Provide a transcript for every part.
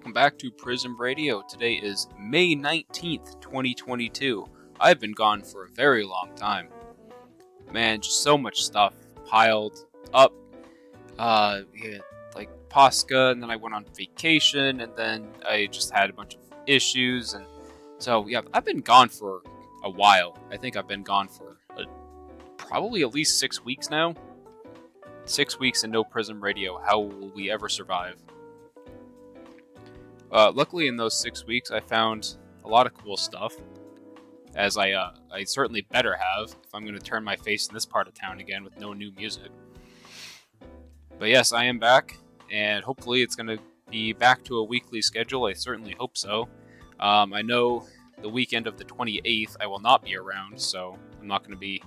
welcome back to Prism Radio. Today is May 19th, 2022. I've been gone for a very long time. Man, just so much stuff piled up. Like Pascha, and then I went on vacation, and then I just had a bunch of issues, and so yeah, I've been gone for a while. I think I've been gone for probably at least 6 weeks now. 6 weeks and no Prism Radio. How will we ever survive? Luckily, in those 6 weeks, I found a lot of cool stuff, as I certainly better have if I'm going to turn my face in this part of town again with no new music. But yes, I am back, and hopefully it's going to be back to a weekly schedule. I certainly hope so. I know the weekend of the 28th I will not be around, so I'm not going to be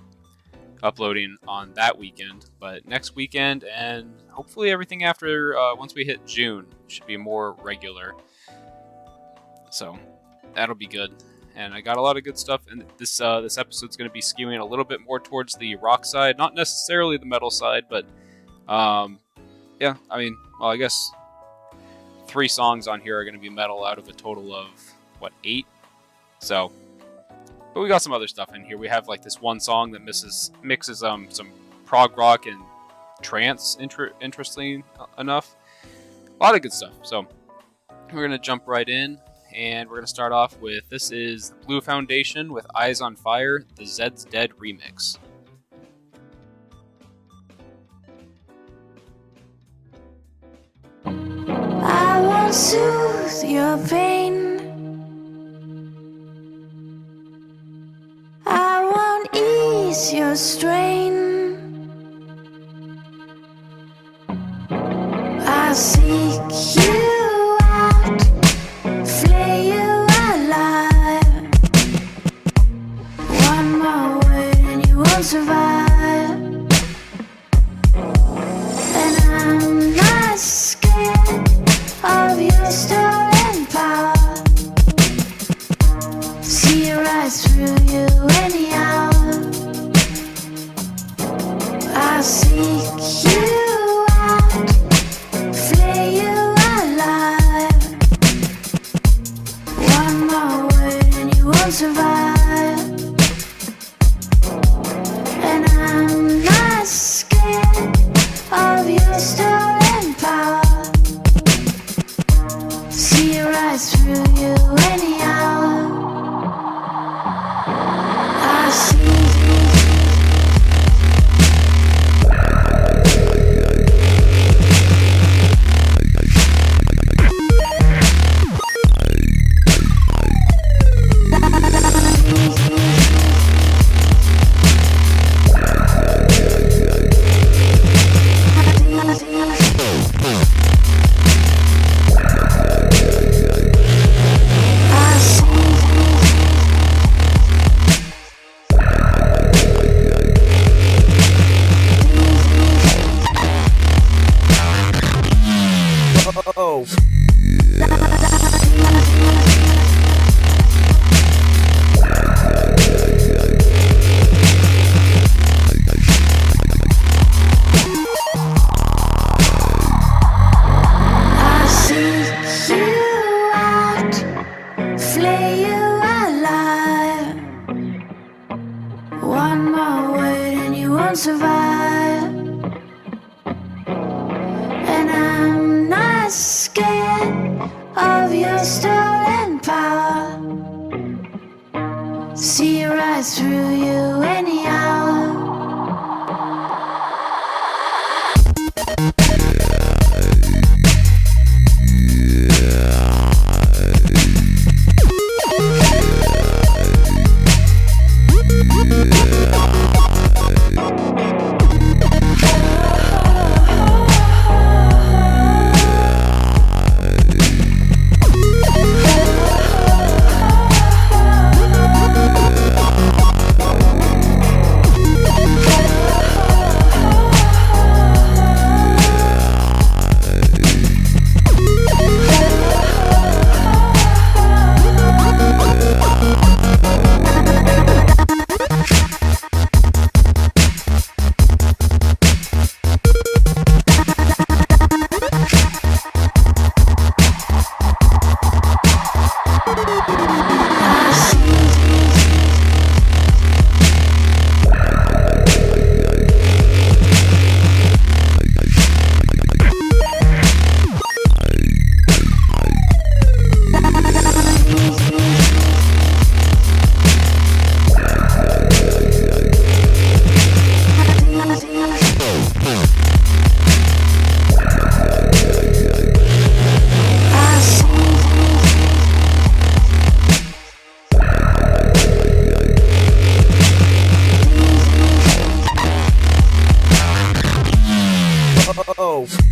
uploading on that weekend. But next weekend, and hopefully everything after, once we hit June, should be more regular. So that'll be good. And I got a lot of good stuff, and this episode's going to be skewing a little bit more towards the rock side, not necessarily the metal side, but yeah, I mean, well, I guess 3 songs on here are going to be metal out of a total of, 8? So, but we got some other stuff in here. We have like this one song that mixes some prog rock and trance, interestingly enough. A lot of good stuff. So, we're going to jump right in, and we're going to start off with, this is Blue Foundation with Eyes on Fire, the Zed's Dead remix. I won't soothe your pain. I won't ease your strain. I'll seek you out, flay you alive. One more word and you won't survive. And I'm not scared of your stolen power. See right through you anyhow. I'll seek you out, flay you alive. One more word and you won't survive. And I'm not scared of your stolen power. See right through you anyhow. I see. go.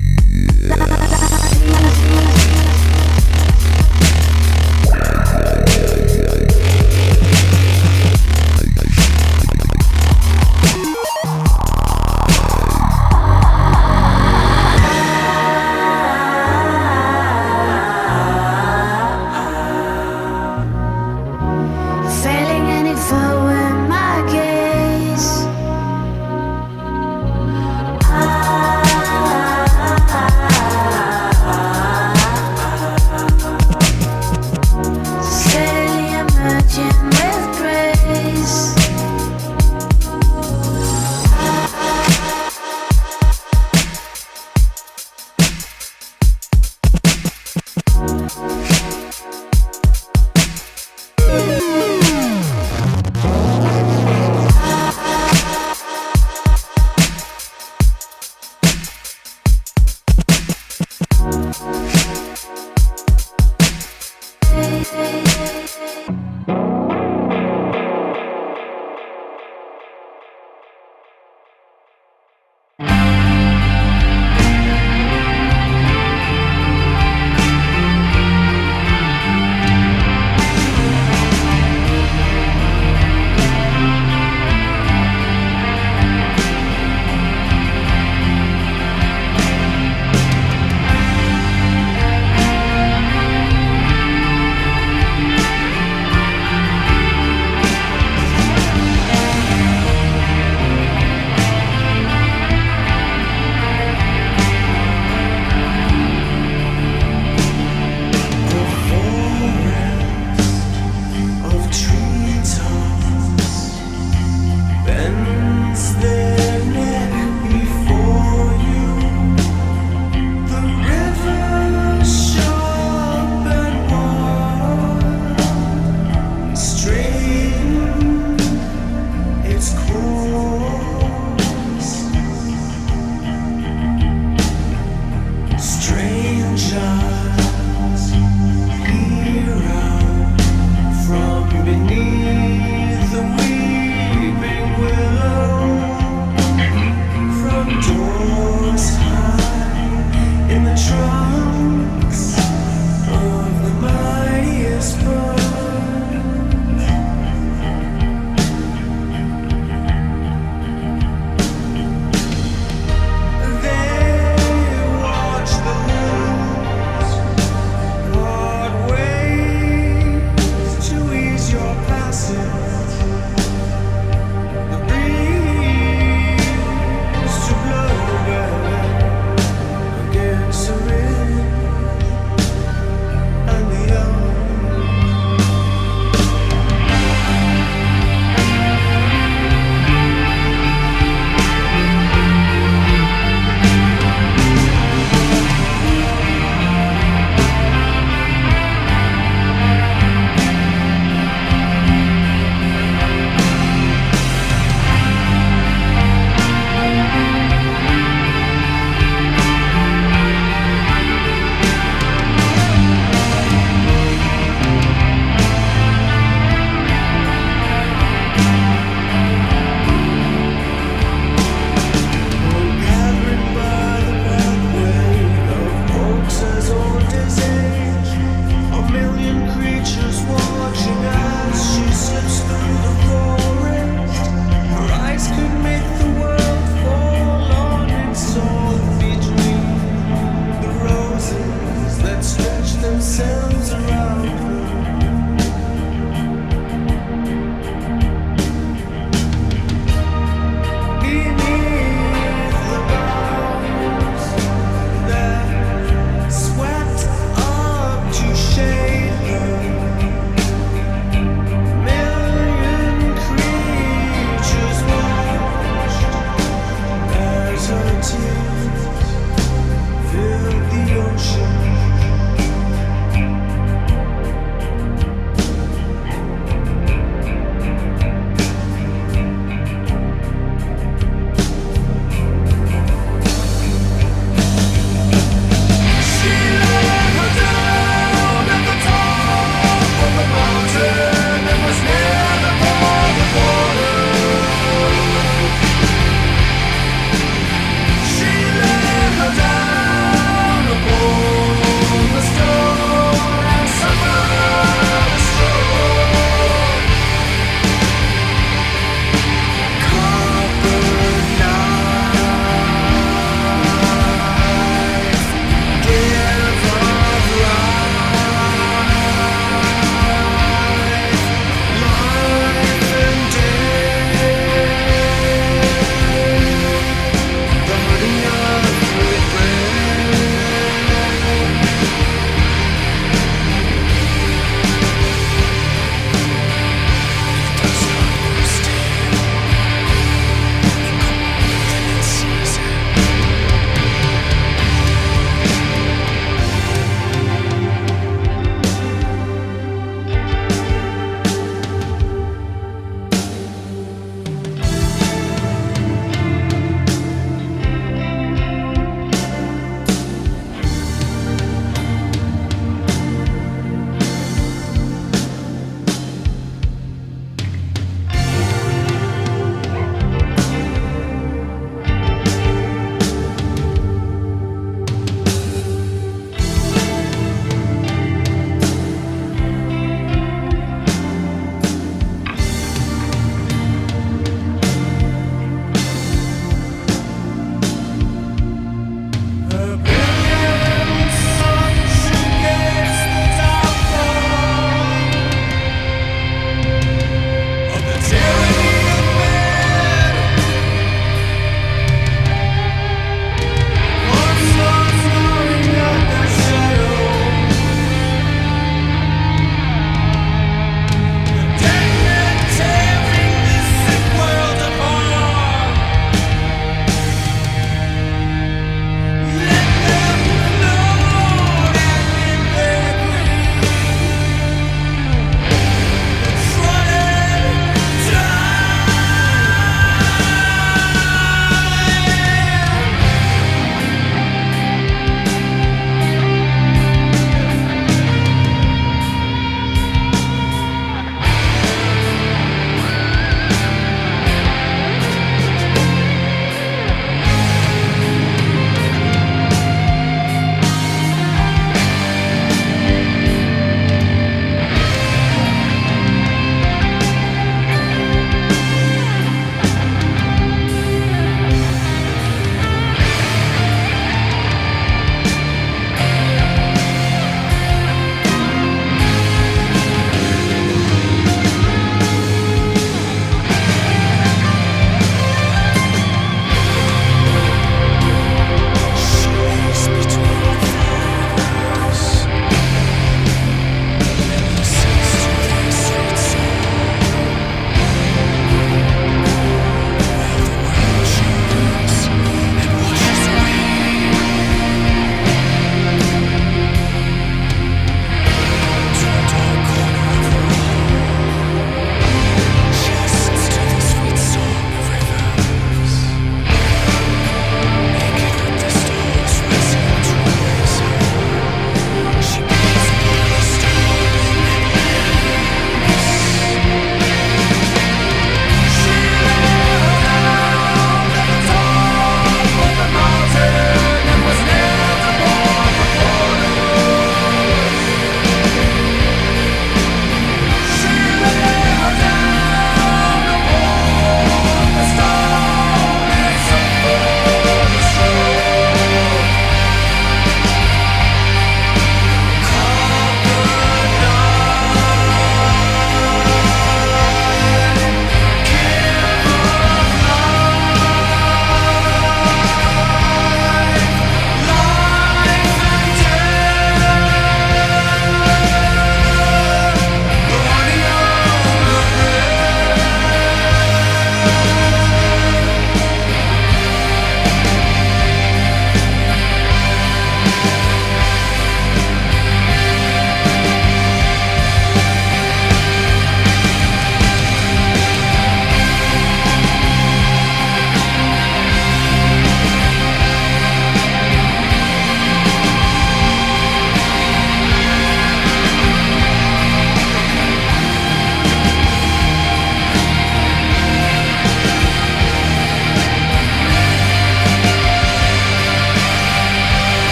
Down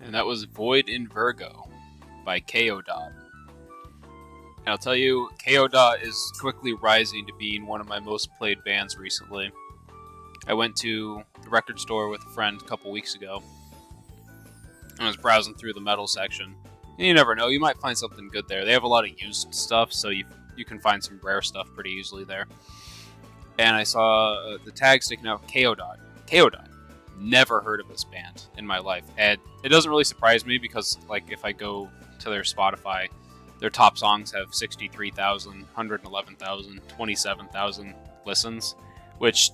and that was Void in Virgo by KO Dot. And I'll tell you, KO Dot is quickly rising to being one of my most played bands recently. I went to the record store with a friend a couple weeks ago. I was browsing through the metal section. And you never know, you might find something good there. They have a lot of used stuff, so you can find some rare stuff pretty easily there. And I saw the tag sticking out, KO Dot. KO Dot. Never heard of this band in my life. And it doesn't really surprise me because, like, if I go to their Spotify, their top songs have 63,000, 111,000, 27,000 listens, which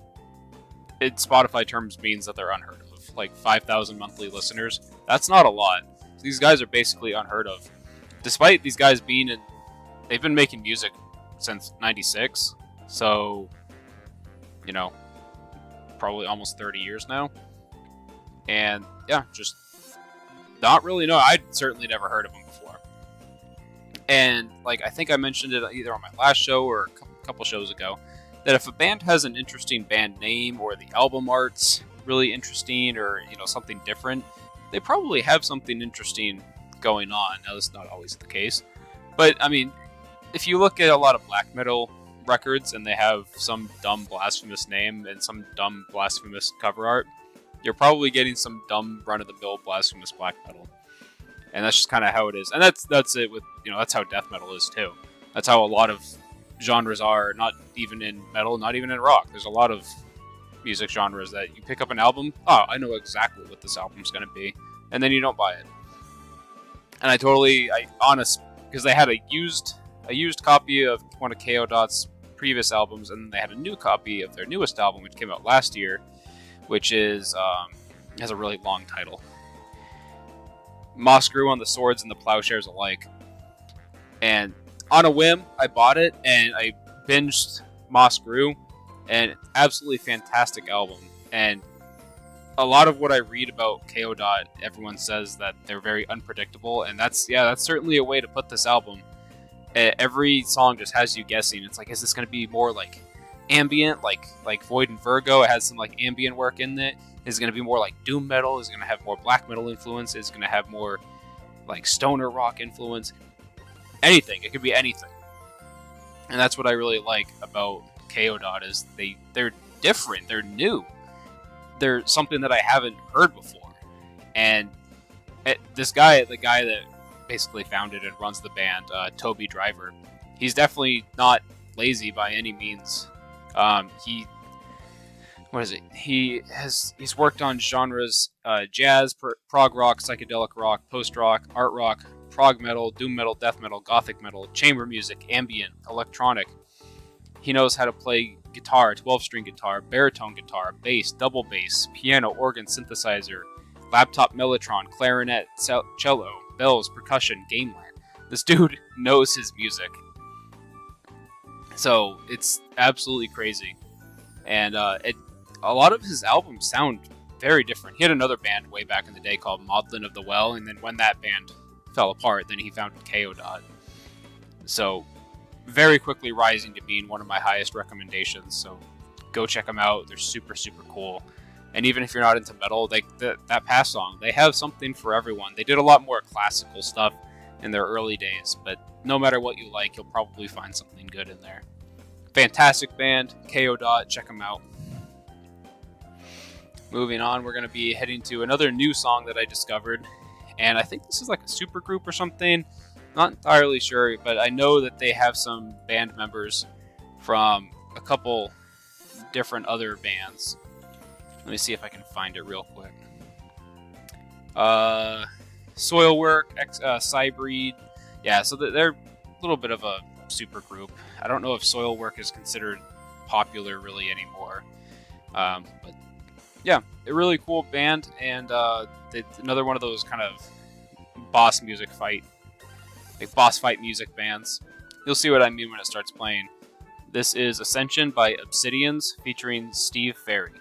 in Spotify terms means that they're unheard of. Like 5,000 monthly listeners. That's not a lot. These guys are basically unheard of. Despite these guys they've been making music since 96, so, you know, probably almost 30 years now. And yeah, just not really know. I'd certainly never heard of them before. And like, I think I mentioned it either on my last show or a couple shows ago, that if a band has an interesting band name or the album art's really interesting or, you know, something different, they probably have something interesting going on. Now, that's not always the case. But, I mean, if you look at a lot of black metal records and they have some dumb blasphemous name and some dumb blasphemous cover art, you're probably getting some dumb run-of-the-mill blasphemous black metal. And that's just kind of how it is. And that's it with, you know, that's how death metal is too. That's how a lot of genres are, not even in metal, not even in rock. There's a lot of music genres that you pick up an album, oh, I know exactly what this album's going to be, and then you don't buy it. And because they had a used copy of one of KO Dot's previous albums, and then they had a new copy of their newest album, which came out last year, which is has a really long title. Moss Grew on the Swords and the Plowshares Alike. And on a whim, I bought it, and I binged Moss Grew, and absolutely fantastic album. And a lot of what I read about KO Dot, everyone says that they're very unpredictable, and that's certainly a way to put this album. Every song just has you guessing. It's like, is this going to be more like ambient, like Void and Virgo? It has some like ambient work in it. Is it going to be more like doom metal? Is it going to have more black metal influence? Is it going to have more like stoner rock influence? Anything. It could be anything. And that's what I really like about KO Dot, is they're different. They're new. They're something that I haven't heard before. And this guy, the guy that basically founded and runs the band, Toby Driver, he's definitely not lazy by any means. He's worked on genres, jazz, prog rock, psychedelic rock, post rock, art rock, prog metal, doom metal, death metal, gothic metal, chamber music, ambient, electronic. He knows how to play guitar, 12-string guitar, baritone guitar, bass, double bass, piano, organ, synthesizer, laptop mellotron, clarinet, cello, bells, percussion, gamelan. This dude knows his music. So it's absolutely crazy. And a lot of his albums sound very different. He had another band way back in the day called Maudlin of the Well, and then when that band fell apart, then he founded KO Dot. So very quickly rising to being one of my highest recommendations. So go check them out. They're super, super cool. And even if you're not into metal, that past song, they have something for everyone. They did a lot more classical stuff in their early days, but no matter what you like, you'll probably find something good in there. Fantastic band, KO Dot, check them out. Moving on, we're going to be heading to another new song that I discovered, and I think this is like a super group or something. Not entirely sure, but I know that they have some band members from a couple different other bands. Let me see if I can find it real quick. Soilwork, Cybreed. Yeah, so they're a little bit of a super group. I don't know if Soilwork is considered popular really anymore. But yeah, a really cool band, and another one of those kind of boss fight music bands. You'll see what I mean when it starts playing. This is Ascension by Obsidians featuring Steve Ferry.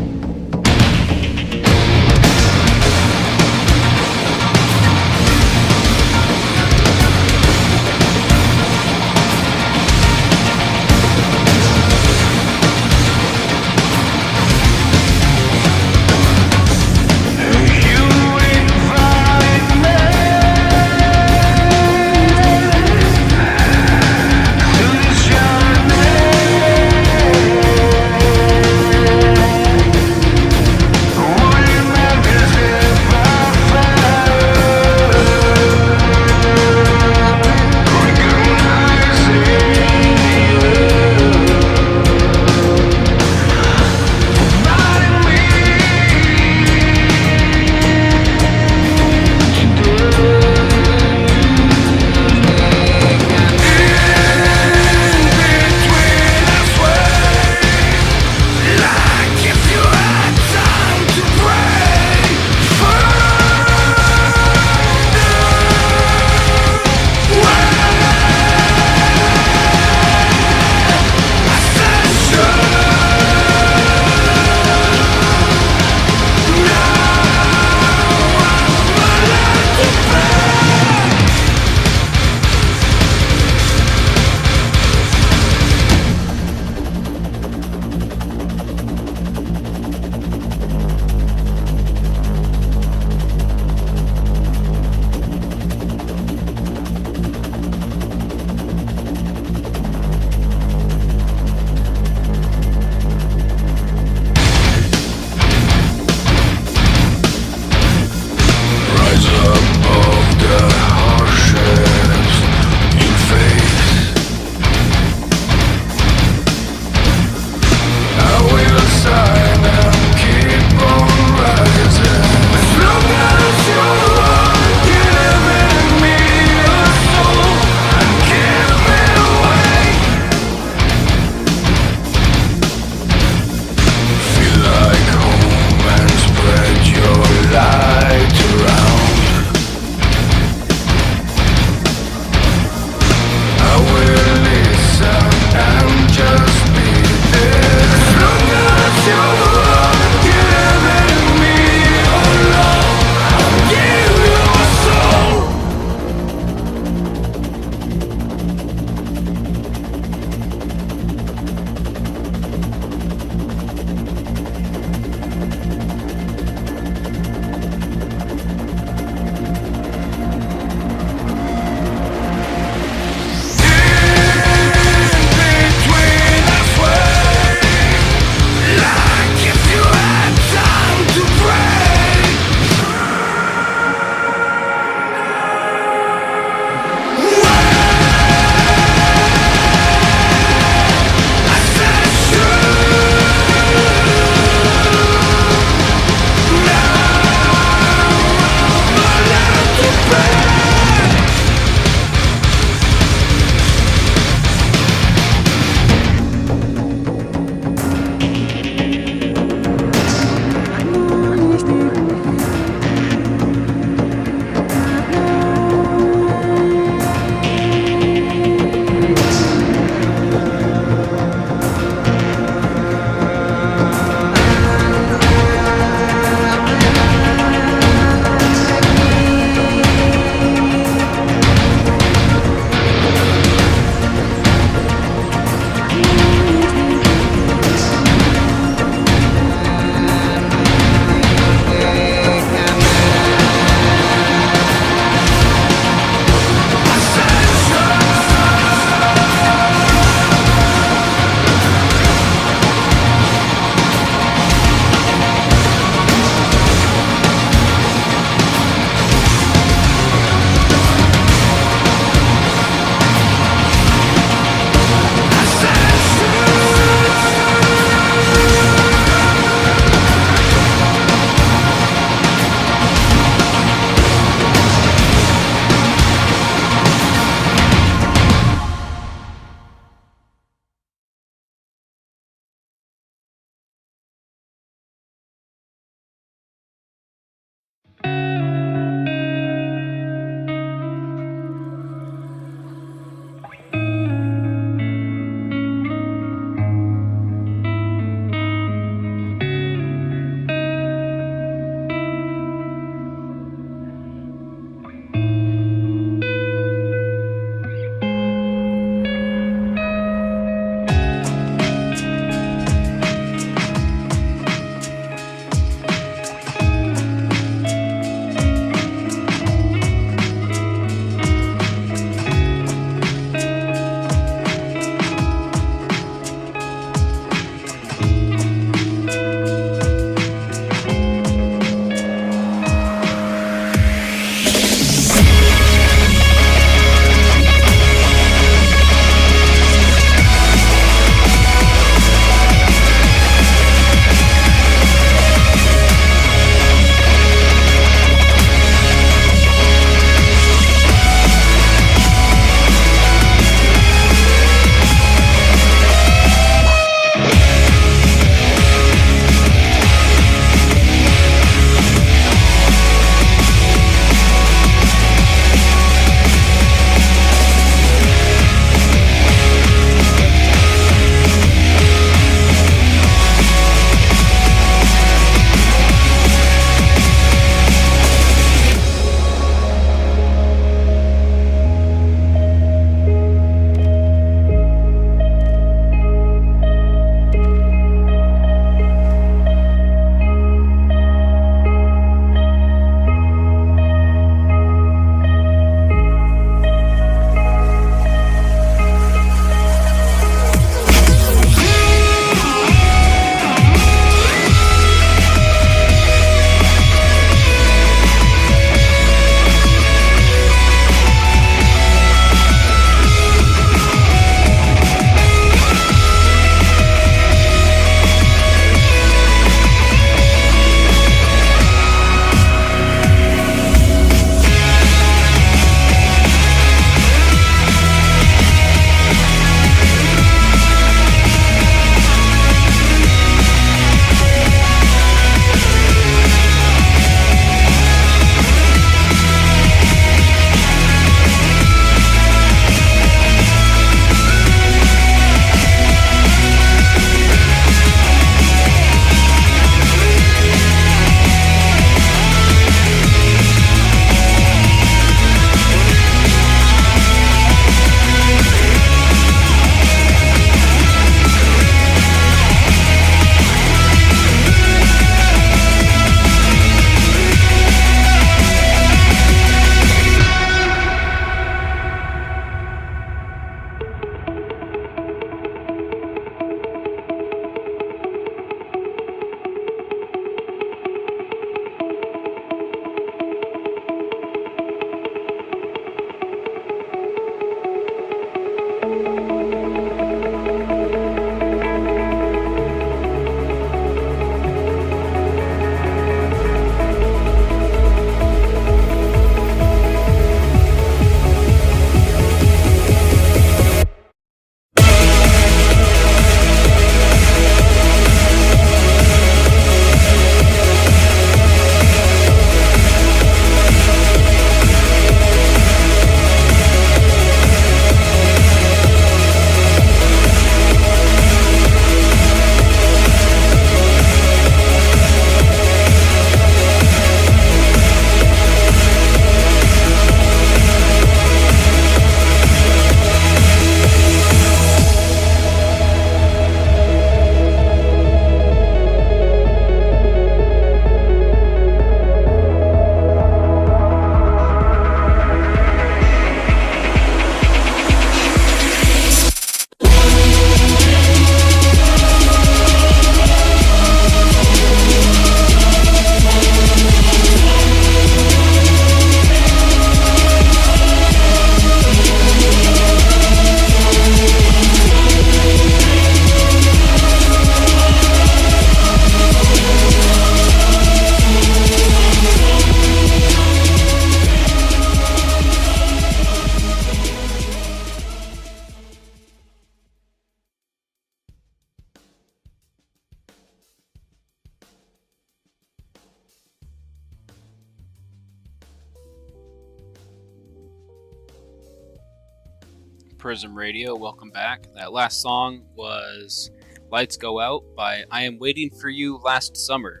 Prism Radio. Welcome back. That last song was Lights Go Out by I Am Waiting for You Last Summer,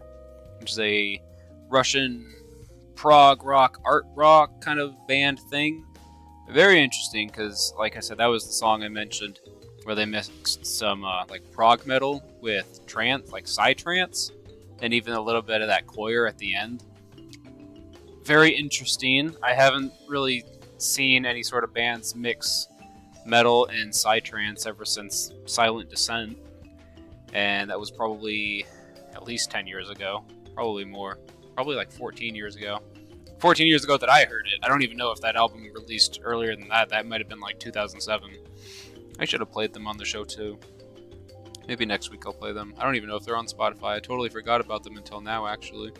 which is a Russian prog rock, art rock kind of band thing. Very interesting because, like I said, that was the song I mentioned where they mixed some like prog metal with trance, like psytrance, and even a little bit of that choir at the end. Very interesting. I haven't really seen any sort of bands mix metal and psytrance ever since Silent Descent, and that was probably at least 10 years ago, probably more, probably like 14 years ago. 14 years ago that I heard it. I don't even know if that album released earlier than that. That might have been like 2007. I should have played them on the show too. Maybe next week I'll play them. I don't even know if they're on Spotify. I totally forgot about them until now, actually.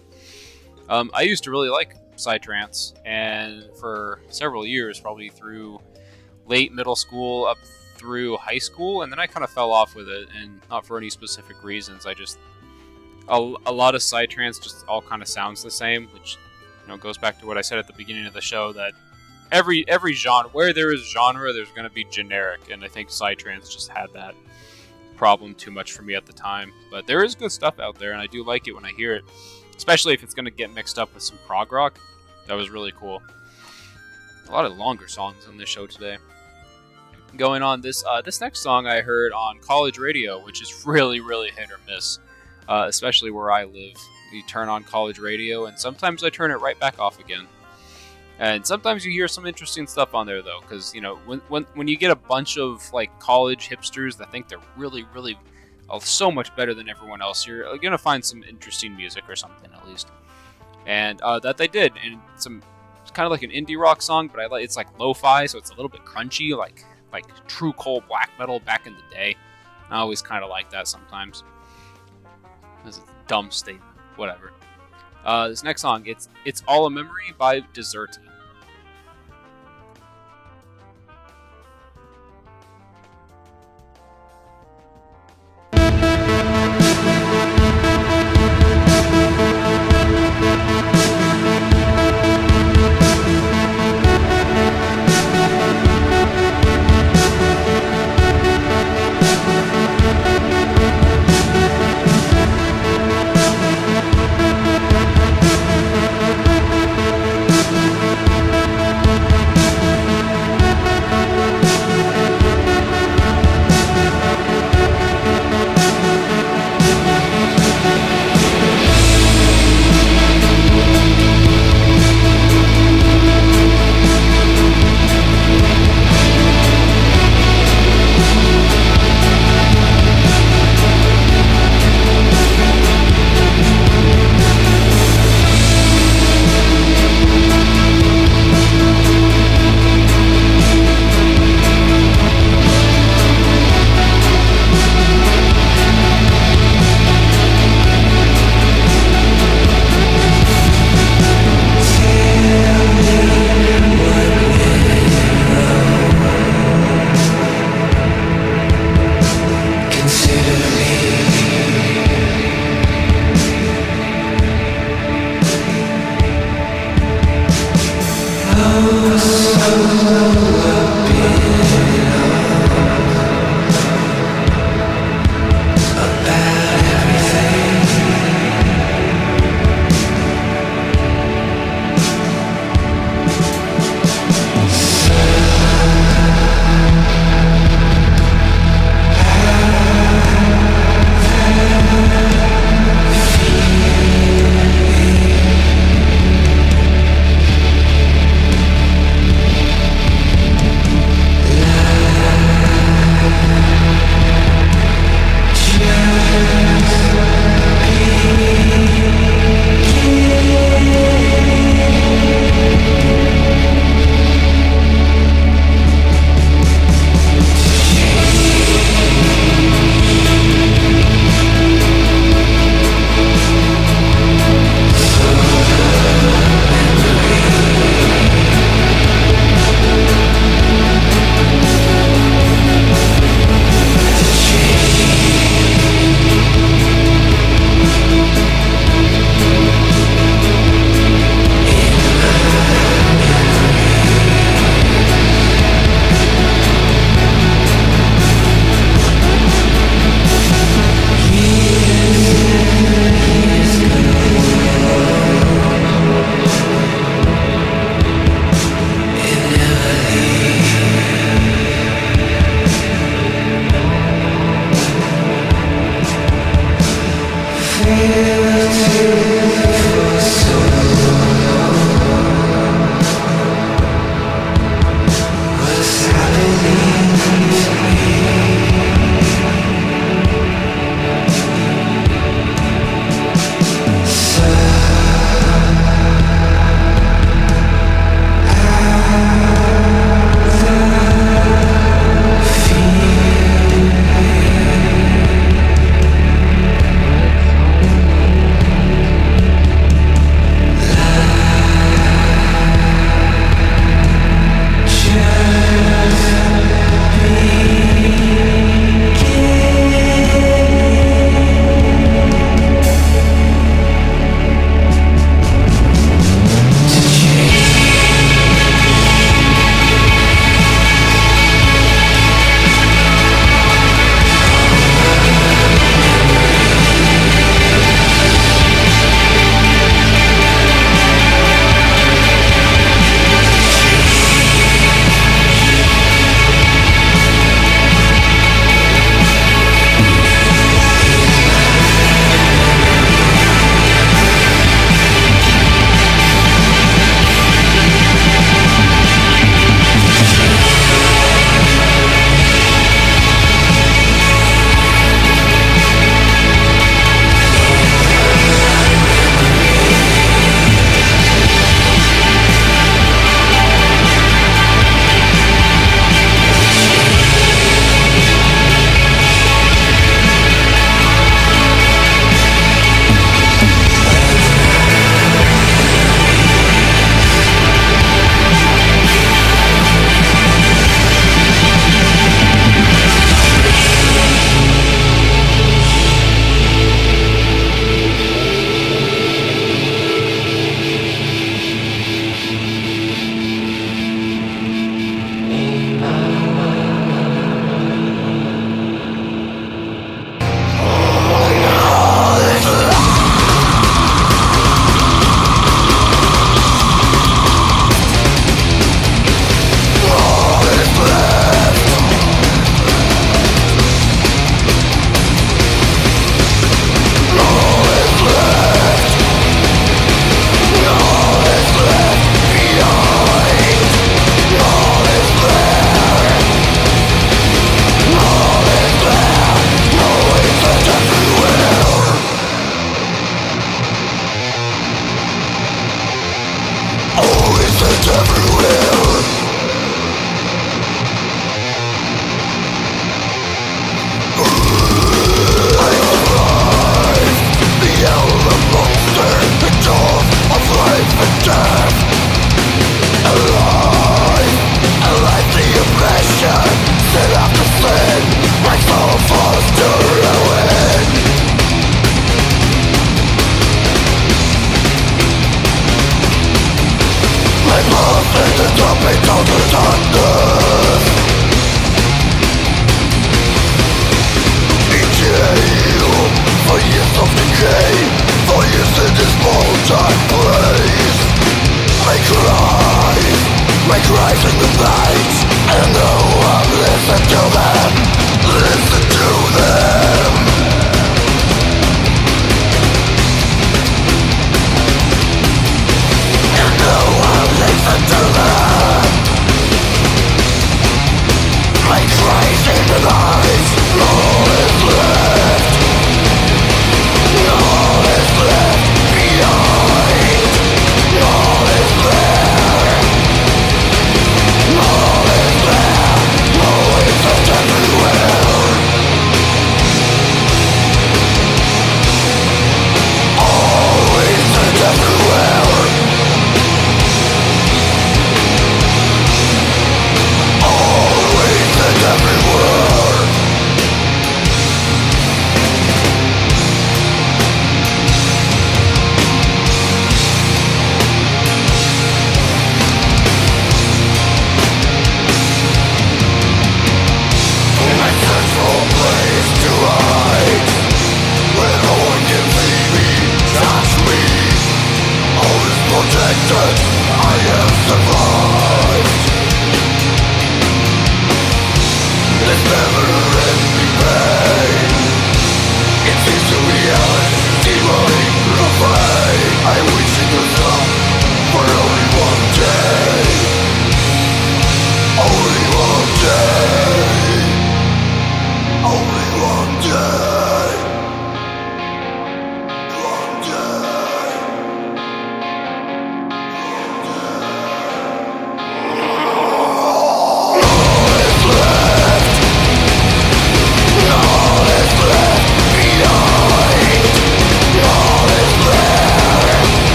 I used to really like psytrance, and for several years, probably through late middle school up through high school, and then I kind of fell off with it, and not for any specific reasons. I just a lot of psytrance just all kind of sounds the same, which goes back to what I said at the beginning of the show, that every genre, where there is genre, there's going to be generic, and I think psytrance just had that problem too much for me at the time. But there is good stuff out there, and I do like it when I hear it, especially if it's going to get mixed up with some prog rock. That was really cool. A lot of longer songs on this show today. Going on, this next song I heard on college radio, which is really, really hit or miss, especially where I live. You turn on college radio, and sometimes I turn it right back off again. And sometimes you hear some interesting stuff on there, though, because when you get a bunch of like college hipsters that think they're really, really so much better than everyone else, you're gonna find some interesting music or something at least. And that they did, and it's kind of like an indie rock song, but it's like lo-fi, so it's a little bit crunchy, like true cold black metal back in the day. I always kind of like that sometimes. This is a dumb statement, whatever. This next song, it's All a Memory by Deserted.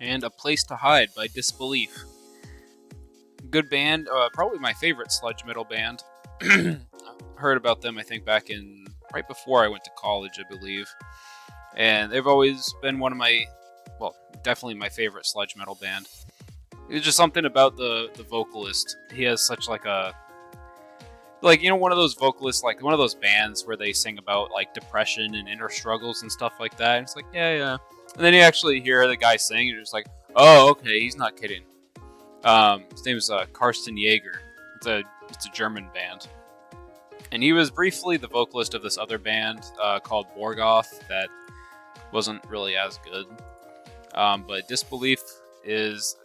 And A Place to Hide by Disbelief. Good band, probably my favorite sludge metal band. Heard about them, I think, back in right before I went to college, I believe. And they've always been one of my, well, definitely my favorite sludge metal band. It's just something about the vocalist. He has such like a, like, you know, one of those vocalists, like one of those bands where they sing about like depression and inner struggles and stuff like that. And it's like, yeah. And then you actually hear the guy sing, and you're just like, oh, okay, he's not kidding. His name is Karsten Jaeger. It's a German band. And he was briefly the vocalist of this other band called Morgoth that wasn't really as good. But Disbelief is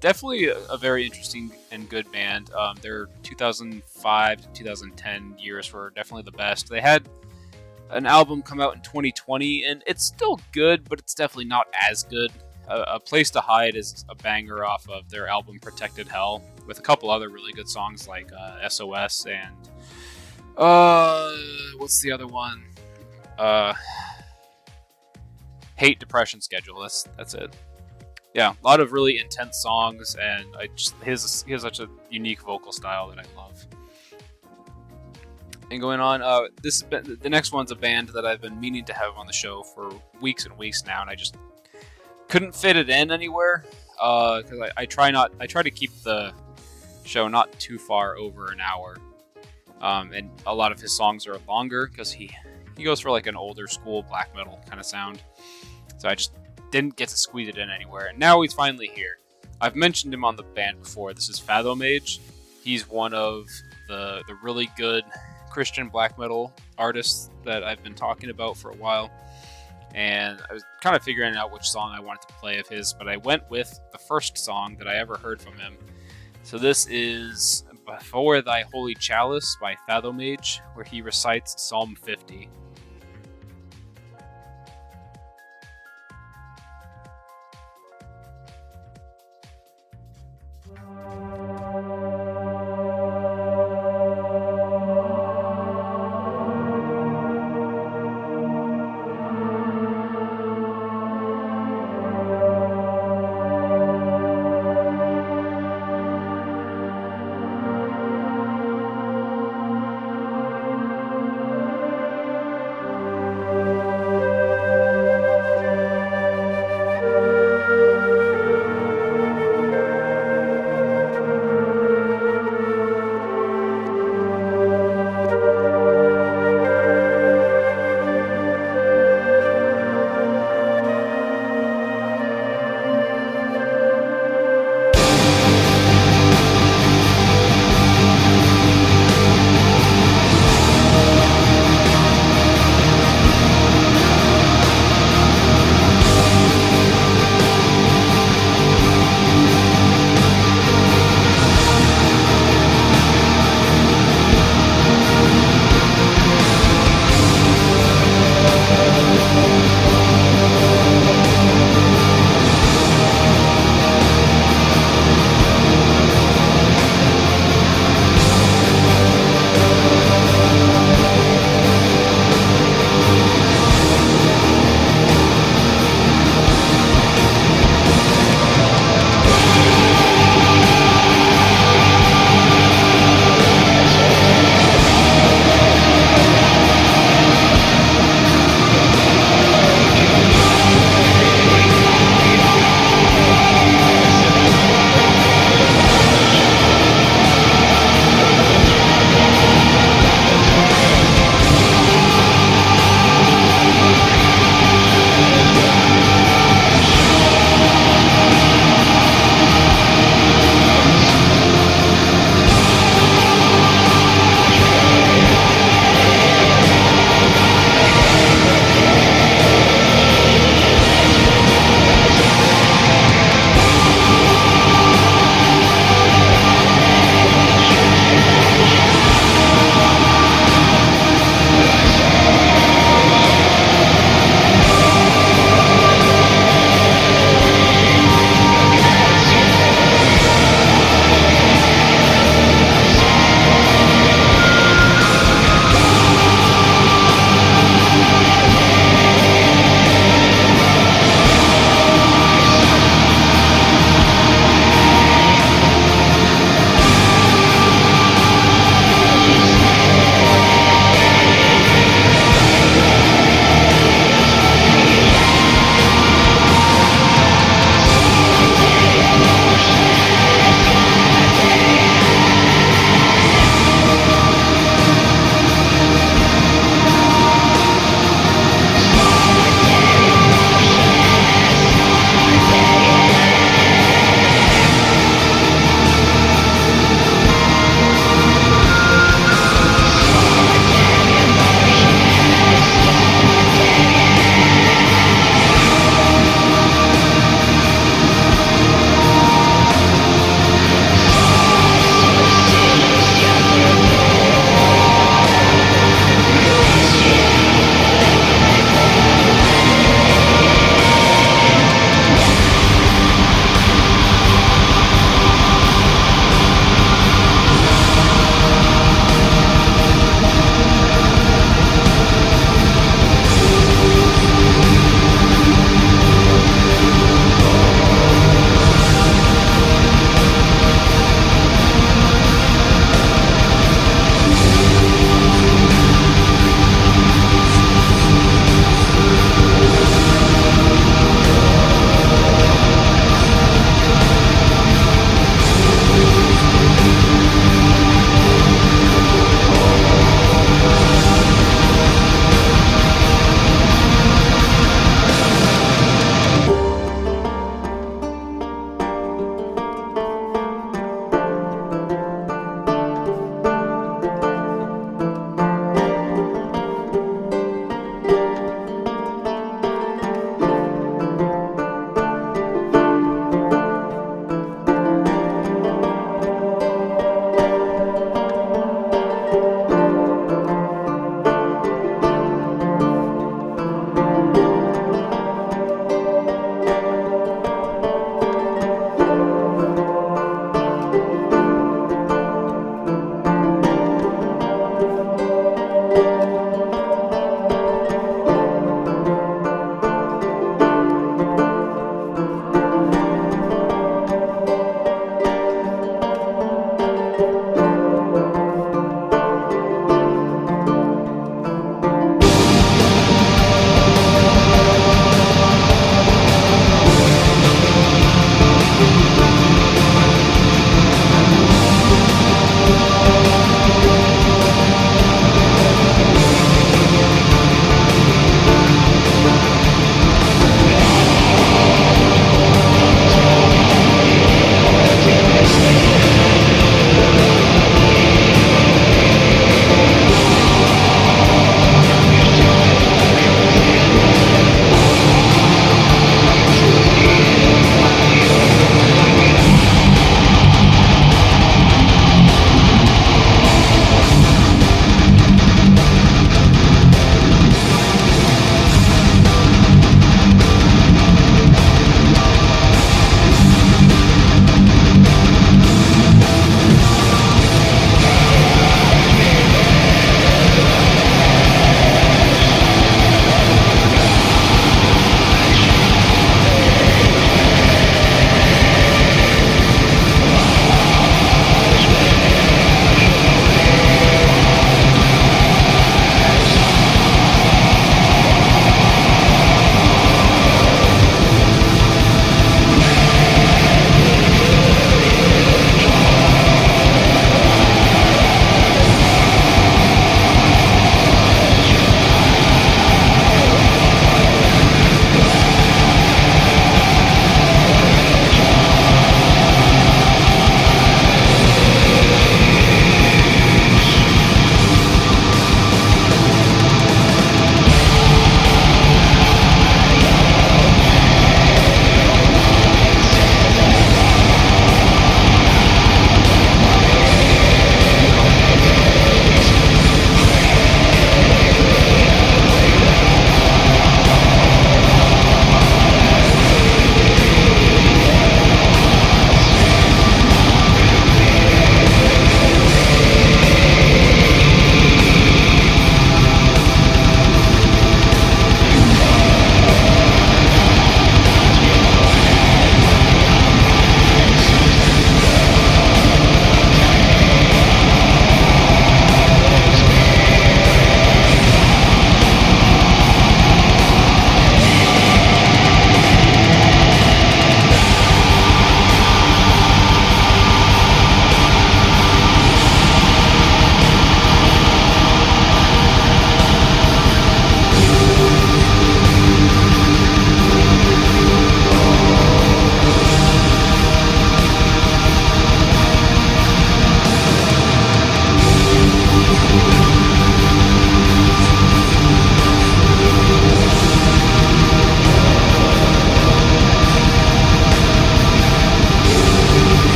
definitely a very interesting and good band. Their 2005 to 2010 years were definitely the best. They had an album come out in 2020, and it's still good, but it's definitely not as good. A Place to Hide is a banger off of their album Protected Hell, with a couple other really good songs like SOS and what's the other one? Hate Depression Schedule. That's it. yeah, a lot of really intense songs, and he has such a unique vocal style that I love. And going on, the next one's a band that I've been meaning to have on the show for weeks and weeks now, and I just couldn't fit it in anywhere. Because I try to keep the show not too far over an hour. And a lot of his songs are longer because he goes for like an older school black metal kind of sound. So I just didn't get to squeeze it in anywhere. And now he's finally here. I've mentioned him on the band before. This is Fathomage. He's one of the really good Christian black metal artists that I've been talking about for a while. And I was kind of figuring out which song I wanted to play of his, but I went with the first song that I ever heard from him. So this is Before Thy Holy Chalice by Fathomage, where he recites Psalm 50.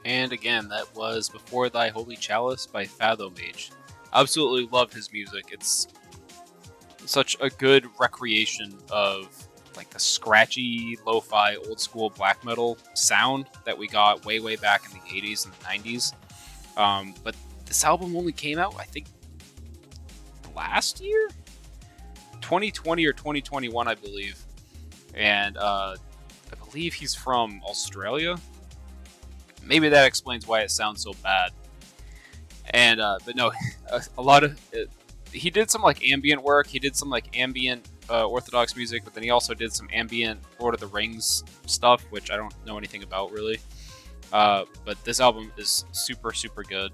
And again, that was Before Thy Holy Chalice by Fathomage. Absolutely love his music. It's such a good recreation of like the scratchy, lo-fi, old school black metal sound that we got way back in the 80s and the 90s. But this album only came out, I think, last year? 2020 or 2021, I believe. And I believe he's from Australia. Maybe that explains why it sounds so bad. And but no, a lot of he did some like ambient work. He did some like ambient Orthodox music, but then he also did some ambient Lord of the Rings stuff, which I don't know anything about really. But this album is super good.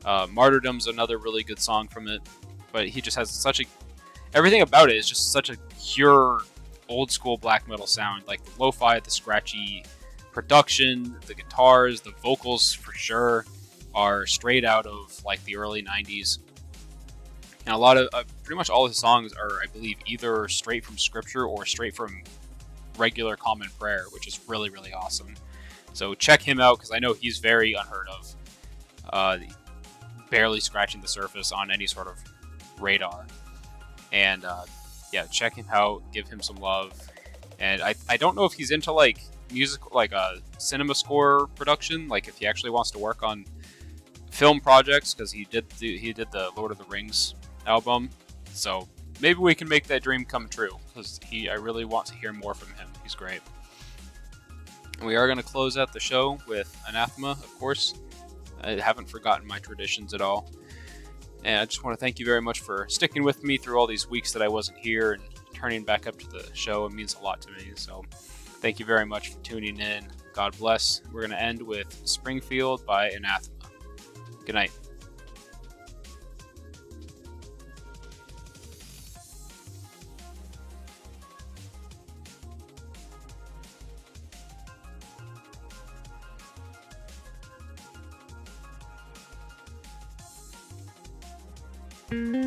Martyrdom's another really good song from it, but he just has such a everything about it is just such a pure old school black metal sound, like the lo-fi, the scratchy production, the guitars, the vocals for sure are straight out of like the early 90s. And a lot of pretty much all his songs are, I believe, either straight from scripture or straight from regular common prayer, which is really awesome. So check him out, because I know he's very unheard of, barely scratching the surface on any sort of radar. And yeah, check him out, give him some love. And I don't know if he's into like music, like a cinema score production, like if he actually wants to work on film projects, because he did the Lord of the Rings album. So maybe we can make that dream come true, because I really want to hear more from him. He's great. We are going to close out the show with Anathema, of course. I haven't forgotten my traditions at all. And I just want to thank you very much for sticking with me through all these weeks that I wasn't here and turning back up to the show. It means a lot to me. So thank you very much for tuning in. God bless. We're going to end with Springfield by Anathema. Good night. Mm-hmm.